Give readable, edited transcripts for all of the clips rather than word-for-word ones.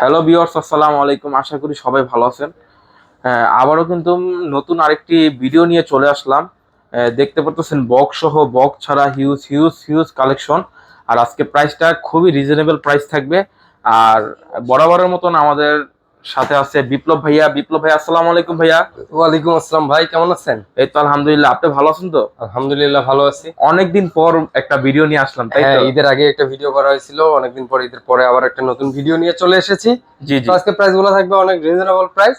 Hello viewers, আসসালামু আলাইকুম। আশা করি সবাই ভালো আছেন। আবারও কিন্তু নতুন আরেকটি ভিডিও নিয়ে চলে আসলাম। দেখতে পাচ্ছেন বক্স সহ বক্স ছাড়া হিউজ হিউজ হিউজ কালেকশন। আর আজকে প্রাইসটা খুবই রিজনেবল প্রাইস থাকবে। আর বরাবরের মতন আমাদের সাথে আছে বিপ্লব ভাইয়া। বিপ্লব ভাইয়া, আসসালামু আলাইকুম ভাইয়া। ওয়ালাইকুম আসসালাম ভাই, কেমন আছেন? এই তো আলহামদুলিল্লাহ, আপনি ভালো আছেন তো? আলহামদুলিল্লাহ ভালো আছি। অনেকদিন পর একটা ভিডিও নিয়ে আসলাম, তাই হ্যাঁ, তো? ঈদের আগে একটা ভিডিও করা হয়েছিল, অনেকদিন পর ঈদের পরে আবার একটা নতুন ভিডিও নিয়ে চলে এসেছি। জি জি। তো আজকে প্রাইস গুলো থাকবে অনেক রিজনেবল প্রাইস।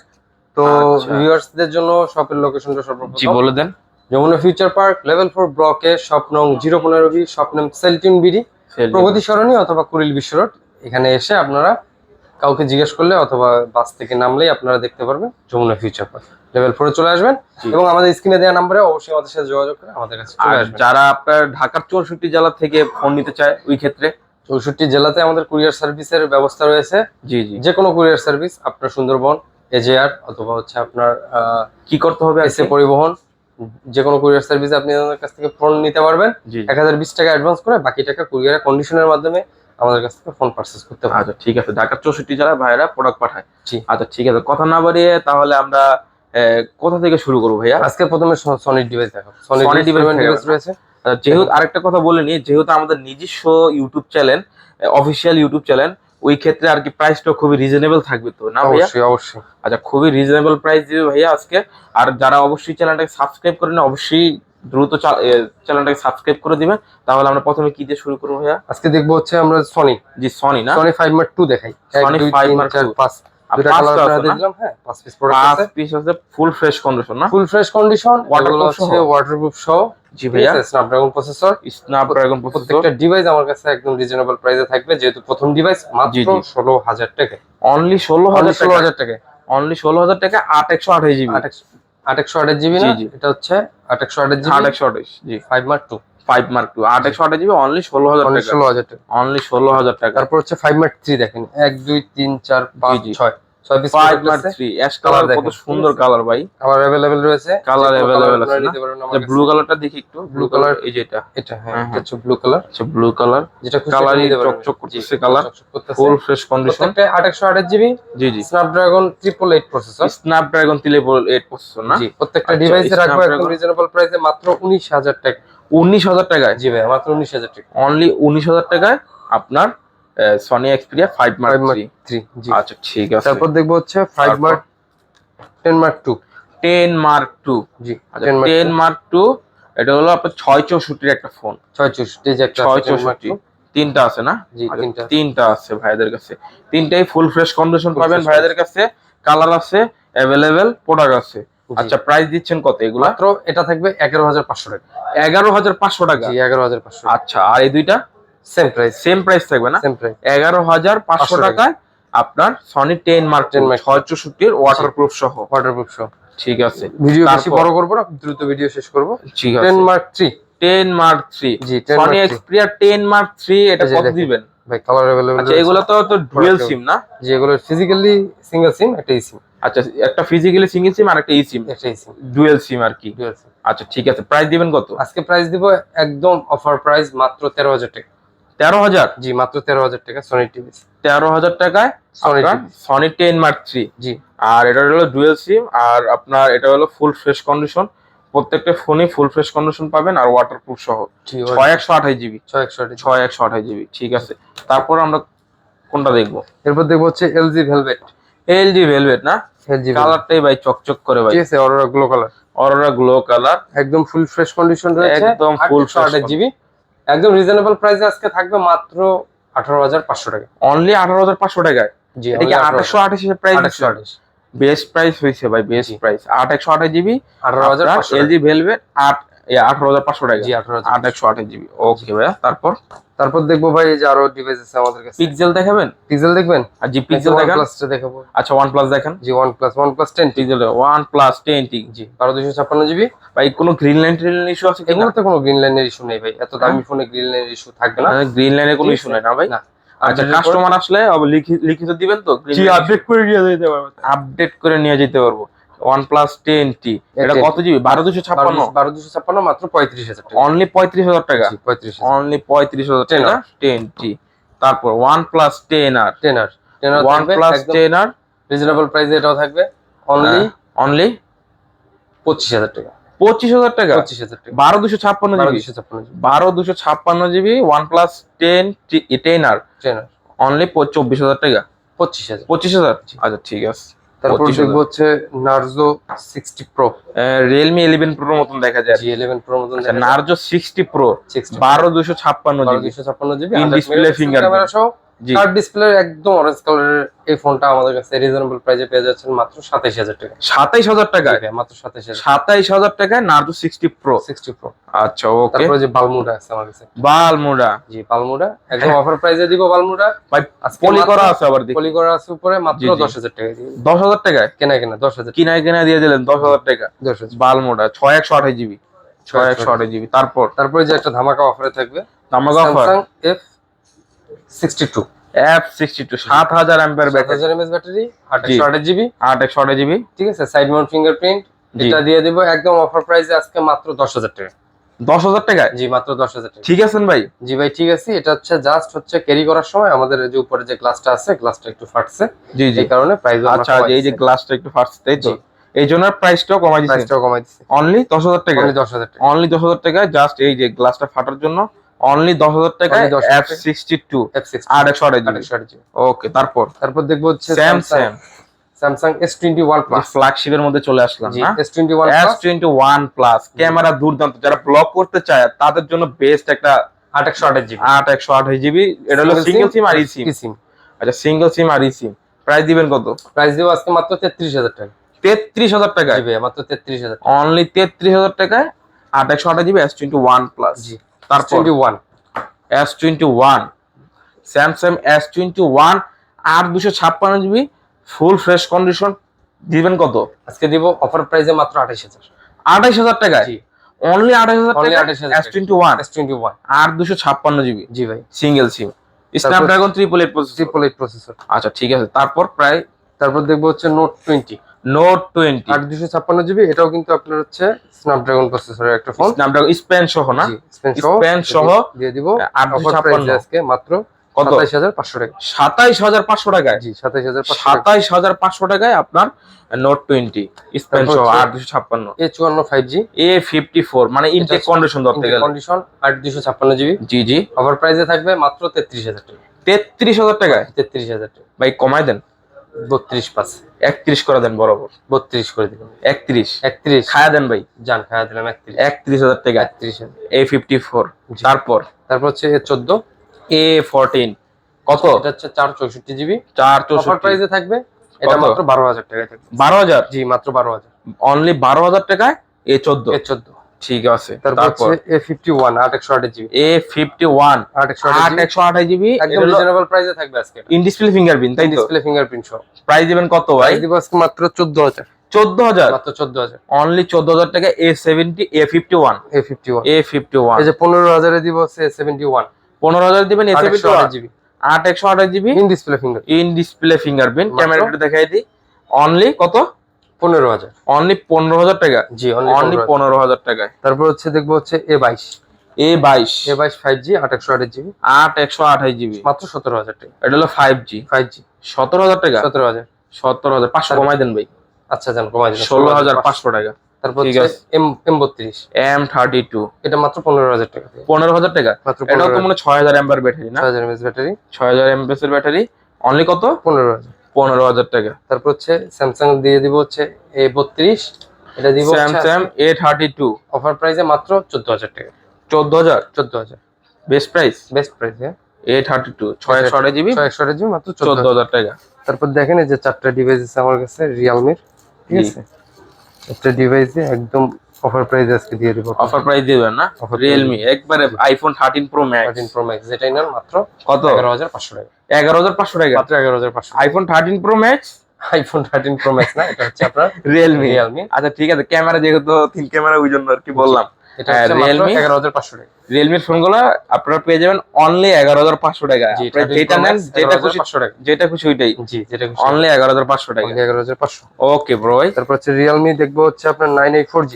তো আচ্ছা। ভিউয়ার্স দের জন্য শপের লোকেশনটা জি সর্বপ্রথম বলে দেন। যমুনা ফিউচার পার্ক লেভেল 4 ব্লকে শপ নং 015 বি, শপ নেম সেলটিন বিডি, প্রগতি সরণি অথবা কুড়িল বিশ্ব রোড। এখানে এসে আপনারা কাউকে জিজ্ঞেস করলে অথবা বাস থেকে নামলেই আপনারা দেখতে পারবেন যমুনা ফিউচার পার্ক লেভেল 4 চলে আসবেন এবং আমাদের স্ক্রিনে দেওয়া নম্বরে অবশ্যই আমাদের সাথে যোগাযোগ করে আমাদের কাছে চলে আর আসবেন। যারা আপনার ঢাকার 64 জেলা থেকে ফোন নিতে চায় ওই ক্ষেত্রে 64 জেলাতে আমাদের কুরিয়ার সার্ভিসের ব্যবস্থা রয়েছে। জি জি। যে কোনো কুরিয়ার সার্ভিস, আপনার সুন্দরবন, এজেআর অথবা হচ্ছে আপনার কি করতে হবে? এসএ পরিবহন, যে কোনো কুরিয়ার সার্ভিসে আপনি আমাদের কাছ থেকে ফোন নিতে পারবেন। জি 1020 টাকা অ্যাডভান্স করে বাকি টাকা কুরিয়ারের কন্ডিশনের মাধ্যমে আমাদের কাছ থেকে ফোন পারচেজ করতে পারবেন। আচ্ছা ঠিক আছে, ঢাকার 64 জেলায় ভাইরা প্রোডাক্ট পাঠায়। জি, আচ্ছা ঠিক আছে, কথা না বাড়িয়ে তাহলে আমরা কোথা থেকে শুরু করবো ভাইয়া? আজকে প্রথমে সনির ডিভাইস দেখাবো। সনির সনি ডিভাইস ডিভাইস রয়েছে। যেহেতু আরেকটা কথা বলে নি, যেহেতু আমাদের নিজস্ব YouTube channel, official YouTube channel, ওই ক্ষেত্রে আর কি প্রাইসটা খুবই রিজনেবল থাকবে তো না ভাইয়া? অবশ্যই অবশ্যই। আচ্ছা, খুবই রিজনেবল প্রাইস দিবে ভাইয়া আজকে। আর যারা অবশ্যই চ্যানেলটাকে সাবস্ক্রাইব করেন, অবশ্যই দ্রুত চ্যানেলটাকে সাবস্ক্রাইব করে দিবেন। তাহলে আমরা প্রথমে কি দিয়ে শুরু করবো ভাইয়া? আজকে দেখবো হচ্ছে আমরা সনি জি সনি না? সনি 5 মার্ক 2 দেখাই। সনি 5 মার্ক 2 5 দুটো কালার আপনাদের দিলাম। হ্যাঁ, 5 পিস প্রোডাক্ট আছে। 5 পিস আছে, ফুল ফ্রেশ কন্ডিশন না? ফুল ফ্রেশ কন্ডিশন, Waterproof আছে ওয়াটারপ্রুফ সহ। জি ভাইয়া। Snapdragon processor. Snapdragon processor. প্রত্যেকটা ডিভাইস আমার কাছে একদম রিজনেবল প্রাইসে থাকবে, যেহেতু প্রথম ডিভাইস মাত্র 16,000 টাকা। অনলি 16,000 টাকা। 16,000 টাকা। অনলি 16,000 টাকা। 8128 জিবি। 8128 জিবি না? জি জি। এটা হচ্ছে 8128 জিবি। 8128 জি। 5 mark 2। 5 mark 2 8128 GB, only 16,000 only টাকা। 16,000 টাকা। অনলি 16,000 টাকা। তারপর হচ্ছে 5 মার্ক 3 দেখেন। 1 2 3 4 5 জি। 6 6 পিস 5 প্রোডাক্ট মার্ক আছে। 3 অ্যাশ কালার, কত সুন্দর কালার ভাই। কালার अवेलेबल রয়েছে। কালার अवेलेबल আছে না? নিতে পারবেন আমার কাছে। ব্লু কালারটা দেখি একটু। ব্লু কালার এই যে এটা। এটা হ্যাঁ, হ্যাঁ, এটা হ্যাঁ। হচ্ছে ব্লু কালার। আচ্ছা ব্লু কালার, যেটা খুশি কালারই নিতে পারবেন। চকচক করতেছে কালার, চকচক করতেছে। Full fresh condition. প্রত্যেকটা 8128 জিবি। জি জি। Snapdragon 888 processor. স্ন্যাপড্রাগন 888 প্রসেসর না? জি, প্রত্যেকটা আচ্ছা, ডিভাইসে রাখবো একদম Snapdragon রিজনেবল প্রাইসে মাত্র 19,000 টাকা। 19,000 টাকায়? জি ভাই, মাত্র 19,000 টাকা। অনলি 19,000 টাকায় আপনার সনি এক্সপিরিয়া 5 মার্ক 5 মার্ক 3। 3 জি। আচ্ছা ঠিক আছে। তারপর দেখবো হচ্ছে 5 মার্ক 10 মার্ক 2। 10 মার্ক 2 জি, আচ্ছা 10 মার্ক 10 মার্ক 2 এটা হলো আপনার 664 এর একটা ফোন। 664 যে একটা 664 তিনটা আছে না? জি, আচ্ছা, তিনটা। তিনটা আছে ভাইদের কাছে। তিনটাই ফুল ফ্রেশ কন্ডিশন Full পাবেন fresh ভাইদের কাছে। কালার আছে, अवेलेबल প্রোডাক্ট আছে। জি। আচ্ছা প্রাইস দিচ্ছেন কত এগুলা? মাত্র এটা থাকবে 11,500 টাকা। 11,500 টাকা। জি, 11,500। আচ্ছা, আর এই দুইটা সেম প্রাইস। সেম প্রাইস থাকবে না? Same price. 11,500 টাকায় আপনার সনি 10 মার্ক 10 Mark 664 এর ওয়াটারপ্রুফ সহ। ওয়াটারপ্রুফ সহ। ঠিক আছে। ভিডিও বেশি তারপর? বড় করব না, দ্রুত ভিডিও শেষ করব। ঠিক আছে। 10 মার্ক 3। 10 মার্ক 3 জি, 10 সনি Mark 3 এক্সপিরিয়া 10 মার্ক 3 এটা এই যে কত দেখেন। দিবেন? ভাই কালার अवेलेबल আচ্ছা এগুলো তো ডুয়াল সিম না? জি, এগুলো ফিজিক্যালি সিঙ্গেল সিম, একটা সিম। আচ্ছা, একটা ফিজিক্যালি সিঙ্গেল সিম আর একটা ই সিম, একটা সিম, ডুয়াল সিম আর কি। Dual SIM. আচ্ছা ঠিক আছে, প্রাইস দিবেন কত? আজকে প্রাইস দিব একদম অফার প্রাইস মাত্র 13,000 টাকা। 13,000? জি, মাত্র 13,000 টাকা সনি টিভি। 13,000 টাকায় Sony আপনার TV সনি 10 মার্ক 3। জি, আর এটা হলো ডুয়াল সিম, আর আপনার এটা হলো ফুল ফ্রেশ কন্ডিশন। প্রত্যেকটা ফোনে ফুল ফ্রেশ কন্ডিশন পাবেন আর ওয়াটারপ্রুফ সহ। জি, 6128 জিবি। 661। 6128 জিবি ঠিক আছে। তারপর আমরা কোনটা দেখবো? এরপর দেখবো হচ্ছে এলজি ভেলভেট। এলজি ভেলভেট না? এলজি কালারটাই ভাই চকচক করে ভাই। ঠিক আছে, aurora glow colour. Aurora glow colour, একদম ফুল ফ্রেশ কন্ডিশন রয়েছে। একদম full fresh 828 জিবি। একদম রিজনেবল প্রাইসে আজকে থাকবে মাত্র 18,500 টাকা। অনলি 18,500 টাকায়। জি, এটা কি 828 এর প্রাইস? 828। বেস্ট প্রাইস হয়েছে ভাই, বেস্ট জি। প্রাইস। 8128 জিবি 18,500 এলজি ভেলভেট 18,500 টাকা। জি, 18,500। 8128 জিবি ওকে ভাইয়া। তারপর দেখবো ভাই এই যে আরো ডিভাইস আছে আমাদের কাছে। পিক্সেল দেখাবেন? পিক্সেল দেখবেন? আর জি পিক্সেল দেখান। OnePlus-টা দেখাবো। আচ্ছা OnePlus দেখান। জি, OnePlus 10T। Pixel OnePlus 10T জি, 12,256 জিবি। ভাই কোনো গ্রিন লাইন ইস্যু আছে কিনা? এগুলোতে কোনো গ্রিন লাইনের ইস্যু নেই ভাই, এত দামি ফোনে গ্রিন লাইনের ইস্যু থাকবে না। গ্রিন লাইনে কোনো ইস্যু নাই না ভাই? না। আচ্ছা, কাস্টমার আসলে লিখিত দিবেন তো? জি, আপডেট করে নিয়ে যেতে পারবো। আপডেট করে নিয়ে যেতে পারবো। OnePlus 10T এটা কত জিবি? 12,256? 12,256 মাত্র 35,000 টাকা। অনলি 35,000 টাকা। জি, 35,000। অনলি 35,000 টাকা 10T। তারপর OnePlus 10R। 10R OnePlus 10R reasonable প্রাইসে এটাও থাকবে অনলি অনলি 25,000 টাকা। 25,000 টাকা। 25,000 টাকা 12,256 জিবি। 12,256 OnePlus 10R অনলি 24,000 টাকা। 25,000। 25,000 আচ্ছা ঠিক আছে। তারপর দেখবো হচ্ছে নার্জো 60 প্রো। Realme 11 Pro মতন দেখা যায়। জি 11 প্রো মতন আচ্ছা দেখা যায়। Narzo 60 Pro 12,256 GB. 12,256 GB in display finger camera সহ জি। কার্ড ডিসপ্লে একদম অরেঞ্জ কালারের এই ফোনটা আমাদের কাছে রিজনেবল প্রাইসে পেয়ে যাচ্ছেন মাত্র 27,000 টাকা। 27,000 টাকায় মাত্র 27,000। 27,000 টাকায় নার্জো 60 Pro। আচ্ছা ওকে। তারপর যে বালমুডা আছে আমার কাছে। বালমুডা জি বালমুডা একদম অফার প্রাইসে দিব বালমুডা। ভাই পলি করা আছে আবার দেখি। পলি করা আছে উপরে মাত্র 10,000 টাকা দিয়ে। 10,000 টাকায় কেনা 10,000 কিনা দিয়ে দিলেন 10,000 টাকা। 10,000 বালমুডা 6128 জিবি। 6128 জিবি। তারপরে যে একটা ধামাকা অফারে থাকবে ধামাকা offer Samsung F62 F62 7000 MPR battery 7000 mAh battery 828 GB 828 GB ঠিক আছে সাইড মাউন্ট ফিঙ্গারপ্রিন্ট এটা দিয়ে দিব একদম অফার প্রাইসে আজকে মাত্র 10,000 টাকা 10,000 টাকায় জি মাত্র 10,000 টাকা ঠিক আছেন ভাই জি ভাই ঠিক আছে এটা হচ্ছে জাস্ট হচ্ছে ক্যারি করার সময় আমাদের যে উপরে যে গ্লাসটা আছে গ্লাসটা একটু ফাটছে জি জি এই কারণে প্রাইস আচ্ছা এই যে গ্লাসটা একটু ফাটছে তাই তো এই জন্য প্রাইসটাও কমাই দিয়েছি অনলি 10,000 টাকা অনলি 10,000 টাকা জাস্ট এই যে গ্লাসটা ফাটার জন্য অনলি 10,000 টাকা F62 828 জিবি ওকে তারপর দেখবো হচ্ছে Samsung S21 Plus ফ্ল্যাগশিপের মধ্যে চলে আসলাম না S21 Plus ক্যামেরা দুর্দান্ত যারা ব্লগ করতে চায় তাদের জন্য বেস্ট একটা 828 জিবি এটা হলো সিঙ্গেল সিম আর ইসিম আচ্ছা সিঙ্গেল সিম আর ইসিম প্রাইস দিবেন কত প্রাইস দিব আজকে মাত্র 33,000 টাকা 33,000 টাকা জি ভাই মাত্র 33,000 অনলি 33,000 টাকায় 828 জিবি S21 Plus জি তারপর S21 Samsung S21 8 256 GB full fresh condition দিবেন কত আজকে দিব অফার প্রাইসে মাত্র 28,000 টাকায় জি অনলি 28,000 টাকা S21 8 256 জিবি জি ভাই সিঙ্গেল সিম স্ন্যাপড্রাগন 888 প্রসেসর আচ্ছা ঠিক আছে তারপর দেখবো হচ্ছে নোট 20 8 256 জিবি এটাও কিন্তু আপনার হচ্ছে স্ন্যাপড্রাগন প্রসেসরের একটা ফোন স্ন্যাপড্রাগন স্পেন সহ না স্পেন সহ দিয়ে দিব 8 256 আজকে মাত্র কত 27,500 টাকা 27,500 টাকায় জি 27,500 টাকায় আপনার নোট 20 স্পেন সহ 8 256 A54 5G A54 মানে ইনটেক কন্ডিশন ধরতে গেলে কন্ডিশন 8 256 জিবি জি জি ওভার প্রাইসে থাকবে মাত্র 33,000 টাকা 33,000 টাকায় 33,000 টাকা ভাই কমায় দেন 32 পাস 31 করে দেন বরাবর 32 করে দিবেন 31 খায়া দেন ভাই জান খায়া দিলাম 31,000 টাকা 31,000 A54 তারপর হচ্ছে A14 A14 কত এটা হচ্ছে 464 জিবি 464 অফার প্রাইসে থাকবে এটা মাত্র 12,000 টাকায় থাকবে 12,000 জি মাত্র 12,000 অনলি 12,000 টাকায় A14 ঠিক আছে তারপর A51 8 জিবি A51 8 জিবি একদম রিজনেবল প্রাইসে থাকবে আজকে ইন ডিসপ্লে ফিঙ্গারপ্রিন্ট তাই তো ডিসপ্লে ফিঙ্গারপ্রিন্ট সহ প্রাইস দিবেন কত ভাই দিব আজকে মাত্র 14,000 মাত্র 14,000 অনলি 14,000 টাকা A70 A51 এই যে 15,000 এ দিব A71 15,000 দিবেন A71 GB 8 GB in display fingerprint ক্যামেরাটা দেখাই দিই অনলি কত 15,000 অনলি 15,000 টাকা জি অনলি 15,000 টাকায় তারপর হচ্ছে দেখবো হচ্ছে A22 5G 8 জিবি 8 জিবি মাত্র 17,000 টাকা এটা হলো 5G 17,000 টাকা 17,500 কমাই দেন ভাই আচ্ছা জান কমাই দিন 16,500 টাকা তারপর হচ্ছে M32 এটা মাত্র 15,000 টাকা 15,000 টাকা এটাও তো মনে 6,000 এমএর ব্যাটারি না 6,000 mAh ব্যাটারি 6,000 এমএস এর ব্যাটারি অনলি কত 15,000 টাকা তারপর হচ্ছে স্যামসাং দিয়ে দিব হচ্ছে A32 এটা দিব স্যামসাং A32 অফার প্রাইসে মাত্র 14,000 টাকা 14,000 বেস্ট প্রাইস হ্যাঁ A32 6 জিবি মাত্র 14,000 টাকা তারপর দেখেন এই যে চারটা ডিভাইস আছে আমার কাছে Realme ঠিক আছে একটা ডিভাইসে একদম অফার প্রাইস আজকে দিয়ে দিব অফার প্রাইস দিবেন না Realme একবারে iPhone 13 Pro Max যেটাই নেন মাত্র কত 11,500 টাকা 11,500 টাকা মাত্র 11,500 iPhone 13 Pro Max না এটা হচ্ছে আপনার Realme আচ্ছা ঠিক আছে ক্যামেরা যেহেতু তিন ক্যামেরা ওই জন্য আর কি বললাম এটা হচ্ছে মাত্র 11,500 টাকা Realme এর ফোনগুলো আপনারা পেয়ে যাবেন অনলি 11,500 টাকা যেটা নেন যেটা খুশি ওইটাই জি যেটা খুশি অনলি 11,500 টাকা 11,500 ওকে ব্রো তারপর হচ্ছে Realme দেখবো হচ্ছে আপনার 9A 4G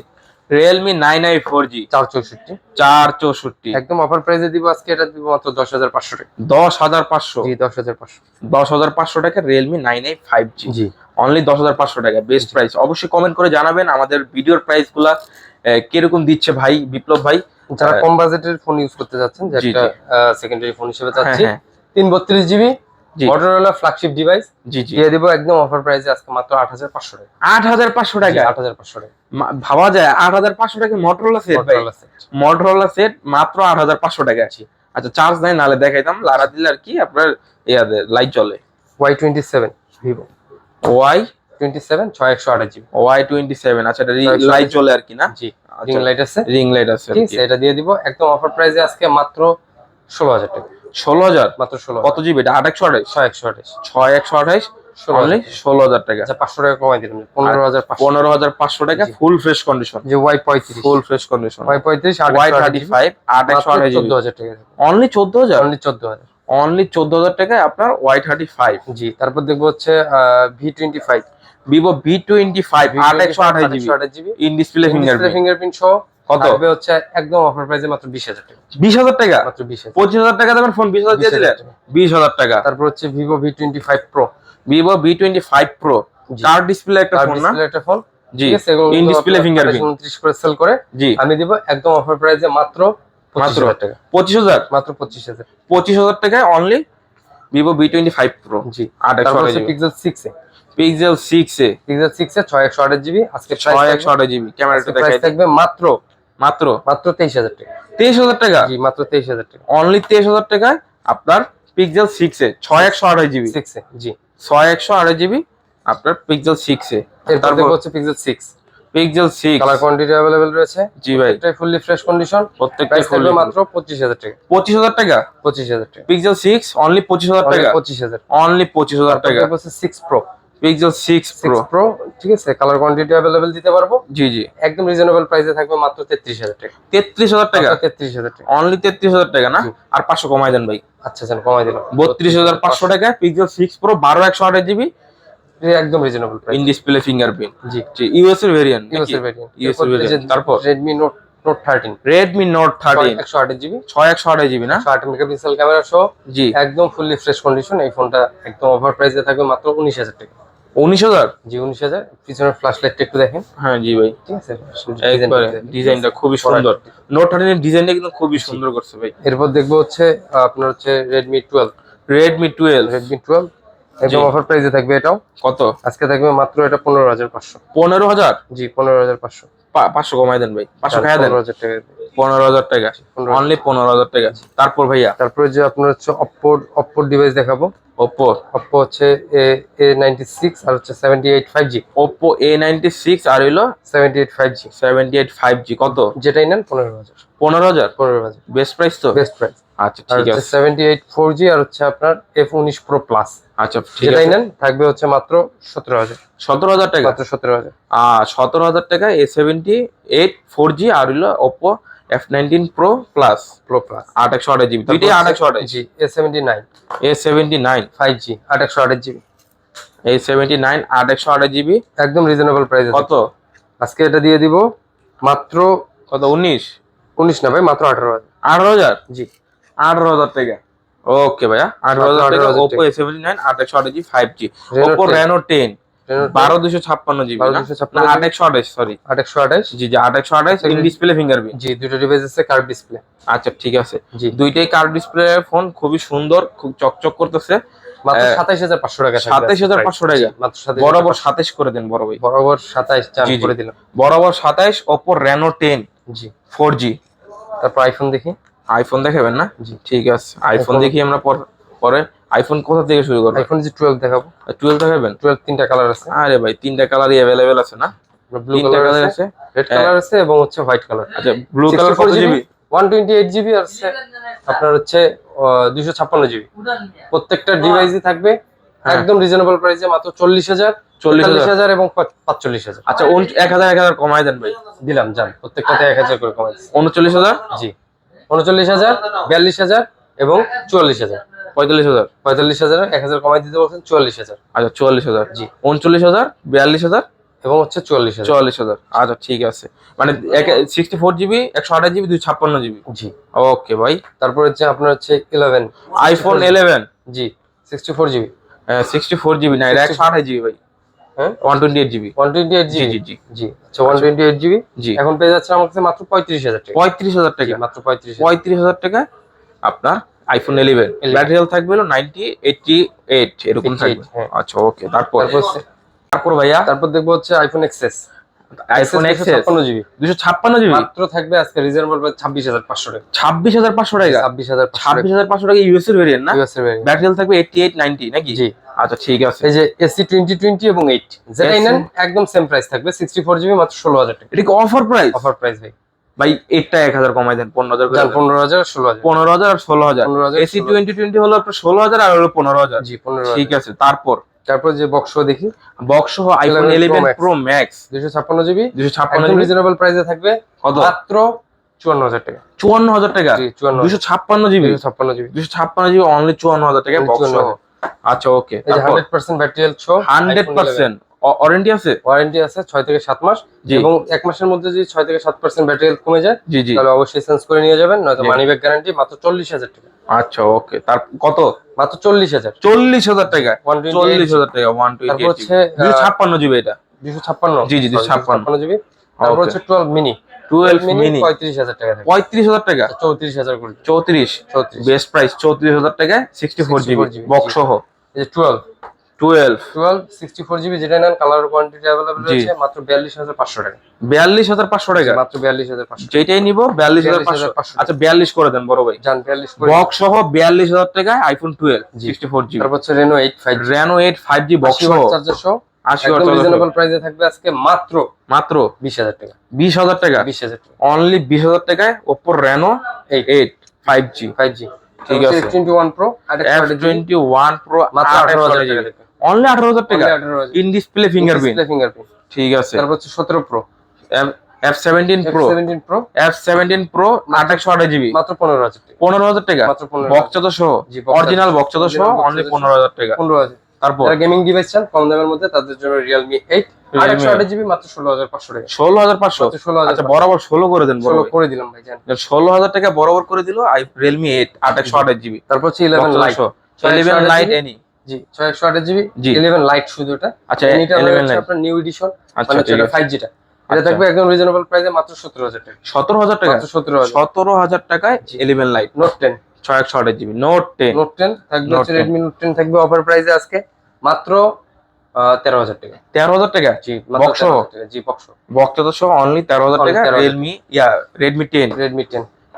Realme 9i 4G 464 464 একদম অফার প্রাইসে দিব আজকে, এটা দিব মাত্র 10,500 টাকা। 10,500 জি 10,500। 10,500 টাকা Realme 9i 5G, জি অনলি 10,500 টাকা, বেস্ট প্রাইস। অবশ্যই কমেন্ট করে জানাবেন আমাদের ভিডিওর প্রাইস গুলা কিরকম দিচ্ছে ভাই বিপ্লব ভাই। যারা কম বাজেটের ফোন ইউজ করতে যাচ্ছেন, যে জি, একটা জি। সেকেন্ডারি ফোন হিসেবে হ্যাঁ, চাচ্ছি, হ্যাঁ। 332 জিবি জি, Motorola ফ্ল্যাগশিপ ডিভাইস জি, জি। দিয়ে দিব একদম অফার প্রাইসে আজকে মাত্র 8,500 টাকা। 8,500 টাকা 8,500 টাকা ভাবা যায়? 8,500 টাকা Motorola সেট ভাই, Motorola set। Motorola সেট মাত্র 8,500 টাকা। আচ্ছা, চার্জ নাই, নালে দেখাইতাম, লারা দিলে আর কি আপনার লাইট জ্বলে। Y27 Vivo Y Y27 6128 GB. Y27, আচ্ছা, এটা 628 লাইট জ্বলে আর কি না? জি রিং লাইট আছে, রিং লাইট আছে আর ঠিক কি। আছে। এটা দিয়ে দিব একদম অফার প্রাইসে আজকে মাত্র 16,000 টাকা। 16,000? মাত্র 16,000। কত জিবি এটা? 8/128? 6128 6/128, অনলি 16,000 টাকা। আচ্ছা 500 টাকা কমাই দিলাম, 15,500। 15,500 টাকা, জি। ফুল ফ্রেশ কন্ডিশন। যে Y35 ফুল fresh condition. Y35 Y35 8/128 GB, 14,000 টাকা, অনলি 14,000? অনলি 14,000। অনলি 14,000 টাকায় আপনার Y35। জি তারপর দেখবো হচ্ছে V25 Vivo V25 8/128 GB, 828 GB in display fingerprint. Fingerprint সহ কত? থাকবে হচ্ছে একদম অফার প্রাইসে মাত্র 20,000 টাকা। 20,000 টাকা? মাত্র 20,000। 25,000 টাকা দেবেন ফোন, 20,000 দিয়ে দিলেন? 20,000 টাকা। তারপর হচ্ছে Vivo V25 Pro, Vivo V25 Pro, জি। কার্ড ডিসপ্লে একটা তার ফোন না? ডিসপ্লে একটা ফোন, জি, ঠিক আছে। এগুলো ইন ডিসপ্লে ফিঙ্গারপ্রিন্ট। 29 করে সেল করে, জি, আমি দিব একদম অফার প্রাইসে মাত্র 25,000 টাকা। 25,000? মাত্র 25,000। 25,000 টাকায় অনলি ভিভো V25 Pro জি তারপর 8/128 হচ্ছে জিবি। Pixel 6 এ, পিক্সেল 6 এ Pixel 6 এ 6128 জিবি আজকে প্রাইস 6/128 জিবি, ক্যামেরাটা প্রাইস দেখাই থাকবে মাত্র মাত্র 23,000 টাকা। 23,000 টাকা? জি মাত্র 23,000 টাকা। অনলি 23,000 টাকায় আপনার পিক্সেল 6 এ 6/128 জিবি, 6 এ জি। 6/128 জিবি আপনার পিক্সেল 6 এ। এরপর তারপর দেখবো হচ্ছে Pixel 6, pixel 6, colour quantity available রয়েছে, জি ভাই, প্রত্যেকটাই ফুললি ফ্রেশ কন্ডিশন। প্রত্যেকটা প্রাইস ফুল থাকবে মাত্র 25,000 টাকা। 25,000 টাকা? 25,000 টাকা, পিক্সেল 6 অনলি 25,000 টাকা, 25,000। অনলি 25,000 টাকা। তারপর হচ্ছে 6 Pro, পিক্সেল 6 প্রো, 6 Pro ঠিক আছে, কালার কোয়ান্টিটি अवेलेबल দিতে পারবো, জি, জি, একদম রিজনেবল প্রাইসে থাকবে মাত্র 33,000 টাকা। 33,000 টাকা? 33,000 টাকা, অনলি 33,000 টাকা না? জি। আর 500 কমাই দেন ভাই। আচ্ছা জান কমাই দিলাম 32,500 টাকায় পিক্সেল 6 প্রো 12/128 জিবি, একদম reasonable price. In display fingerprint. G G, US এর ভেরিয়েন্ট, ইউএস এর ভেরিয়েন্ট। ইউএস এর ভেরিয়েন্ট। তারপর Redmi Note 13 Redmi Note 13 128 GB, 6/128 GB না? 108 মেগাপিক্সেল ক্যামেরা সহ, জি, একদম ফুললি ফ্রেশ কন্ডিশন। এই ফোনটা একদম অফার প্রাইসে থাকবে মাত্র 19,000 টাকা। 19,000? জি 19,000। পিছনের ফ্ল্যাশ লাইটটা একটু দেখেন, হ্যাঁ জি ভাই, ঠিক আছে। একবারে ডিজাইনটা খুবই সুন্দর। নোট 13 এর ডিজাইনটা কিন্তু খুবই সুন্দর করছে ভাই। এরপর দেখবো হচ্ছে আপনার হচ্ছে Redmi 12, Redmi 12 একদম অফার প্রাইসে থাকবে এটাও। কত? আজকে থাকবে মাত্র এটা 15,500। 15,000? জি 15,500। 500 কমাই দেন ভাই, 500 খাইয়া দেন। 15,000 টাকা। 15,000 টাকা, 15,000 অনলি 15,000 টাকা। তারপর ভাইয়া তারপরে যে আপনার হচ্ছে Oppo ডিভাইস দেখাবো। Oppo Oppo হচ্ছে A96 আর হচ্ছে 78 5G, Oppo A96 আর হইলো 78 5G 78 5G, কত? যেটাই নেন 15,000। 15,000? 15,000 বেস্ট প্রাইস তো? Best price. আচ্ছা আর ঠিক হচ্ছে আছে, 78 4G আর হচ্ছে আপনার F19 Pro Plus, আচ্ছা ঠিক যেটাই আছে। নেন থাকবে হচ্ছে মাত্র 17,000। 17,000 টাকা? মাত্র 17,000। 17,000 টাকা A78 4G আর হইলো Oppo F19 Pro Plus Pro Plus 8/128 GB, দুইটাই 8/128। জি A79 A79 5G 828 GB, A79 8/128 GB, একদম রিজনেবল প্রাইসে। কত? আজকে এটা দিয়ে দিব মাত্র কত? 19? 19 না ভাই, মাত্র 18,000। 18,000? জি 18,000 টাকা, ওকে ভাইয়া, 18,000 টাকা। 18,000 Oppo A79 8/128 GB 5G, Reno Oppo 10 Reno 10 Reno 10 12,256 GB না? 12,256 না 8/128, সরি, 828। জি জি 8/128, ইন ডিসপ্লে ফিঙ্গারপ্রিন্ট। জি দুটো ডিভাইস আছে কার্ভ ডিসপ্লে। আচ্ছা ঠিক আছে, জি দুইটাই কার্ভ ডিসপ্লে ফোন, খুবই সুন্দর, খুব চকচক করতেছে। মাত্র 27,500 টাকা থাকবে। 27,500 টাকা, মাত্র 27,500। বরাবর 27 করে দেন বড় ভাই, বরাবর 27 চার্জ জি, জি। করে দিলাম। বরাবর 27। Oppo Reno 10 জি 4G। তারপর আইফোন দেখি। আইফোন দেখাবেন না? জি ঠিক আছে, আইফোন iPhone- দেখি আমরা পরে। আইফোন কোথা থেকে শুরু করবো? আইফোন যে 12 দেখাবো। 12 দেখাবেন? 12 তিনটা কালার আছে। আরে ভাই, তিনটা কালারই অ্যাভেলেবেল আছে না? ব্লু তিনটা কালার কালার আছে, আছে। রেড কালার আছে এবং হচ্ছে হোয়াইট কালার। আচ্ছা, ব্লু কালার কত জিবি? 128 জিবি আর হচ্ছে আপনার হচ্ছে 256 জিবি। প্রত্যেকটা ডিভাইসই থাকবে হ্যাঁ। একদম রিজনেবল প্রাইসে মাত্র 40,000, 45,000 এবং 45,000। আচ্ছা 1,000 কমাই দেন ভাই। দিলাম যান, প্রত্যেকটাতে 1,000 করে কমাই দিচ্ছি। 39,000, জি 39,000, 42,000 এবং 44,000। 45,000, 45,000 1,000 কমাই দিতে বলছেন 44,000। আচ্ছা 44,000, জি 39,000, 42,000 এবং হচ্ছে 44,000। 44,000। আচ্ছা ঠিক আছে, মানে 64GB 128GB 256GB। জি। ওকে ভাই। তারপর হচ্ছে আপনার হচ্ছে 11 আইফোন 11। জি 64GB। 64GB না, এটা 128GB ভাই। হ্যাঁ 128GB। 128GB। জি জি জি জি আচ্ছা 128GB জি। এখন পেয়ে যাচ্ছে আমার কাছে মাত্র 35,000 টাকা। 35,000 টাকা। মাত্র 35,000। 35,000 টাকায় আপনার আইফোন 11। ব্যাটারি হেলথ থাকবে হলো 90 88 এরকম থাকবে। আচ্ছা ওকে। তারপর ভাইয়া তারপর দেখবো হচ্ছে iPhone XS. IPhone XS 256GB। 256GB মাত্র থাকবে আজকে রিজনেবল প্রাইস 26,500 টাকা। 26,500 টাকা। 26,500 টাকা ইউএস এর ভেরিয়েন্ট না? ইউএস এর ভেরিয়েন্ট। ব্যাটারি হেলথ থাকবে 88 90 নাকি? জি। আচ্ছা ঠিক আছে। এই যে এসি 2020 এবং 8 যেটাই নেন একদম সেম প্রাইস থাকবে 64GB মাত্র 16,000 টাকা। এটা কি অফার প্রাইস? অফার প্রাইস ভাই। ভাই এটা 1000 কমাই দেন, 15,000 করে দেন। 15,000 16,000। 15,000 আর 16,000। এসি 2020 হলো আপনার 16,000 আর হলো 15,000। জি 15,000। ঠিক আছে। তারপর যে বক্স দেখি, বক্স সহ iPhone 11 pro max 256GB 256GB একদম রিজনেবল প্রাইসে থাকবে কত? মাত্র 54,000 টাকা। 54,000 টাকা। জি 54GB 256GB 256GB অনলি 54,000 টাকা বক্স সহ। আচ্ছা ওকে। এই যে 100% ব্যাটারি হেলথ সহ 100% ওয়ারেন্টি আছে? ওয়ারেন্টি আছে 6 থেকে 7 মাস। এবং 1 মাসের মধ্যে যদি 6 থেকে 7% ব্যাটারি হেলথ কমে যায় জি জি তাহলে অবশ্যই চেঞ্জ করে নিয়ে যাবেন, নয়তো মানি ব্যাক গ্যারান্টি। মাত্র 40,000 টাকা। আচ্ছা ওকে। তার কত? মাত্র 40,000। 40,000 টাকা। 40,000 টাকা 128। তারপর হচ্ছে 256GB এটা 256। জি জি 256GB। তারপর হচ্ছে 12 মিনি 12 মিনি 35,000 টাকা। 35,000 টাকা। 34,000 করে। 34 বেস্ট প্রাইস 34,000 টাকা 64GB বক্স সহ। এই যে 12 64GB যেটা নেন কালার কোয়ান্টিটি अवेलेबल রয়েছে মাত্র 42,500 টাকা। 42,500 টাকা। মাত্র 42,500। যেটাই নিব 42,500। আচ্ছা 42 করে দেন বড় ভাই। জান 42 করে। বক্স সহ 42,000 টাকায় আইফোন 12 64GB। তারপর হচ্ছে Reno 8 5G। Reno 8 5G box সহ চার্জার সহ 80 ওয়াট রিজনেবল প্রাইসে থাকবে আজকে মাত্র 20,000 টাকা। 20,000 টাকা। 20,000 টাকা অনলি 20,000 টাকায় Oppo Reno 8 5G। ঠিক আছে। F21 Pro F21 Pro মাত্র 18,000 টাকা। অনলি 18,000 টাকা। In display fingerprint. ঠিক আছে। তারপর হচ্ছে 17 Pro F17 Pro F17 Pro 828GB মাত্র 15,000 টাকা। 15,000 টাকা। মাত্র 15,000 বক্স চার্জার সহ অরিজিনাল বক্স চার্জার সহ অনলি 15,000 টাকা। 15,000। তারপর যারা গেমিং ডিভাইস চান কম দামের মধ্যে তাদের জন্য Realme 8 828GB মাত্র 16,500 টাকা। 16,500। আচ্ছা বরাবর 16 করে দেন। 16 করে দিলাম ভাই জান। 16,000 টাকা বরাবর করে দিল Realme 8 828GB। তারপর হচ্ছে 11 Lite 11 Lite any জি 628GB 11 Lite শুধু এটা। আচ্ছা এটা 11 Lite আপনার নিউ এডিশন মানে এটা 5G টা। এটা থাকবে একদম রিজনেবল প্রাইসে মাত্র 17,000 টাকা। 17,000 টাকা। মাত্র 17,000। 17,000 টাকায় 11 Lite Note 10 628GB Note 10 থাকবে হচ্ছে Redmi Note 10 থাকবে অফার প্রাইসে আজকে মাত্র 13,000 টাকা। 13,000 টাকা। জি মাত্র 13,000 টাকা। জি বক্স চার্জার সহ অনলি 13,000 টাকা। Redmi 10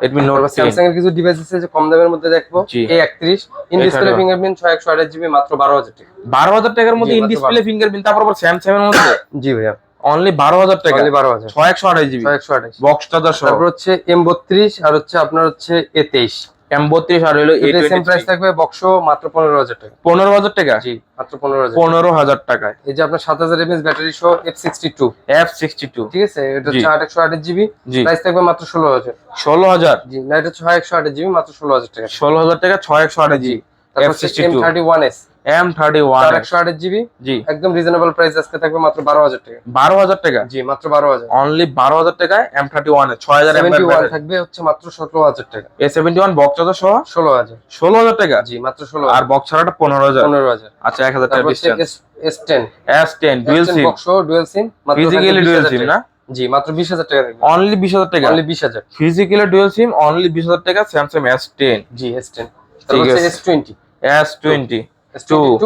Redmi Note 10। স্যামসাং এর কিছু ডিভাইস আছে যে কম দামের মধ্যে দেখবো A31 in display fingerprint 628GB মাত্র 12,000 টাকা। 12,000 টাকার মধ্যে ইন ডিসপ্লে ফিঙ্গারপ্রিন্ট। তারপর স্যামসাং এর মধ্যে জি ভাইয়া অনলি 12,000 টাকা। অনলি 12,000 628GB 628 বক্স চার্জার সহ। তারপর হচ্ছে M32 আর হচ্ছে আপনার হচ্ছে A23 M32 আর হলো এর সেম প্রাইস A23 থাকবে বক্স মাত্র 15,000 টাকা। 15,000 টাকা। জি মাত্র 15,000 15,000 টাকায়। এই যে আপনার 7,000 mAh ব্যাটারি সহ F62 ঠিক আছে। এটা হচ্ছে 828GB প্রাইস থাকবে মাত্র 16,000 16,000 জি না এটা 628GB মাত্র 16,000 টাকা। 16,000 টাকা 628GB তারপর M31s 828GB জি একদম রিজনেবল প্রাইস আজকে থাকবে মাত্র 12,000 টাকা। 12,000 টাকা। জি মাত্র 12,000 অনলি 12,000 টাকায় M31 6000 mAh থাকবে হচ্ছে মাত্র 17,000 টাকা। A71 বক্স চার্জার সহ 16,000 টাকা। জি মাত্র 16,000 আর বক্স ছাড়াটা 15,000। আচ্ছা 1000 টাকা discount. S10 dual SIM box dual SIM মাত্র ফিজিক্যালি ডুয়াল সিম না? জি মাত্র 20,000 টাকা থাকবে। অনলি 20,000 টাকা। Only 20,000 physically dual SIM only 20,000 টাকা Samsung S10 জি S10 তারপর হচ্ছে S20 S22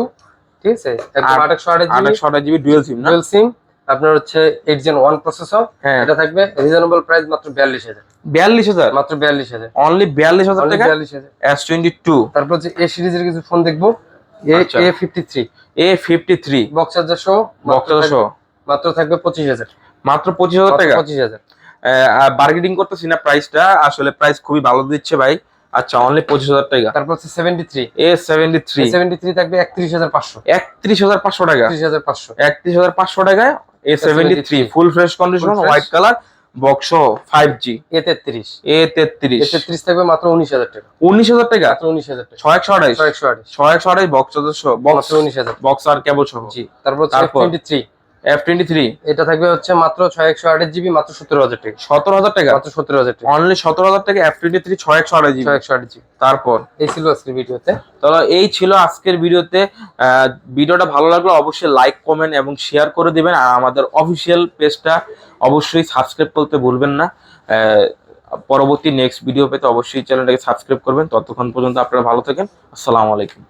ঠিক আছে একদম 828GB ডুয়াল সিম না? ডুয়াল সিম আপনার হচ্ছে 8 Gen 1 প্রসেসর। এটা থাকবে রিজনেবল প্রাইস মাত্র 42,000। 42,000 মাত্র 42,000 অনলি 42,000 টাকা 42,000 S22। তারপর হচ্ছে A সিরিজের কিছু ফোন দেখবো A53 বক্স চার্জার সহ মাত্র থাকবে 25,000। মাত্র 25,000 টাকা। 25,000 বার্গেনিং করতেছি না প্রাইসটা, আসলে প্রাইস খুবই ভালো দিচ্ছে ভাই। আচ্ছা অনলি 25,000 টাকা। তারপর হচ্ছে 73 A73 থাকবে 31,500 31,500 টাকা 31,500 31,500 টাকায় A73 ফুল fresh condition white colour box 5G A33 থাকবে মাত্র 19,000 টাকা 19,000 টাকা মাত্র 19,000 টাকা 628 বক্স চার্জার সহ বক্স 19,000 বক্স আর কেবল সহ। জি তারপর হচ্ছে F23 এটা থাকবে হচ্ছে মাত্র 6128 জিবি, মাত্র 17,000 টাকা। 17,000 টাকা, মাত্র 17,000 টাকা, অনলি 17,000 টাকা F23 6128 জিবি। 6128 জিবি। তারপর এই ছিল আজকের ভিডিওতে। তাহলে এই ছিল আজকের ভিডিওতে। ভিডিওটা ভালো লাগলে অবশ্যই লাইক, কমেন্ট এবং শেয়ার করে দিবেন, আর আমাদের অফিসিয়াল পেজটা অবশ্যই সাবস্ক্রাইব করতে ভুলবেন না। পরবর্তী নেক্সট ভিডিও পেতে অবশ্যই চ্যানেলটাকে সাবস্ক্রাইব করবেন। ততক্ষণ পর্যন্ত আপনারা ভালো থাকেন। আসসালামু আলাইকুম।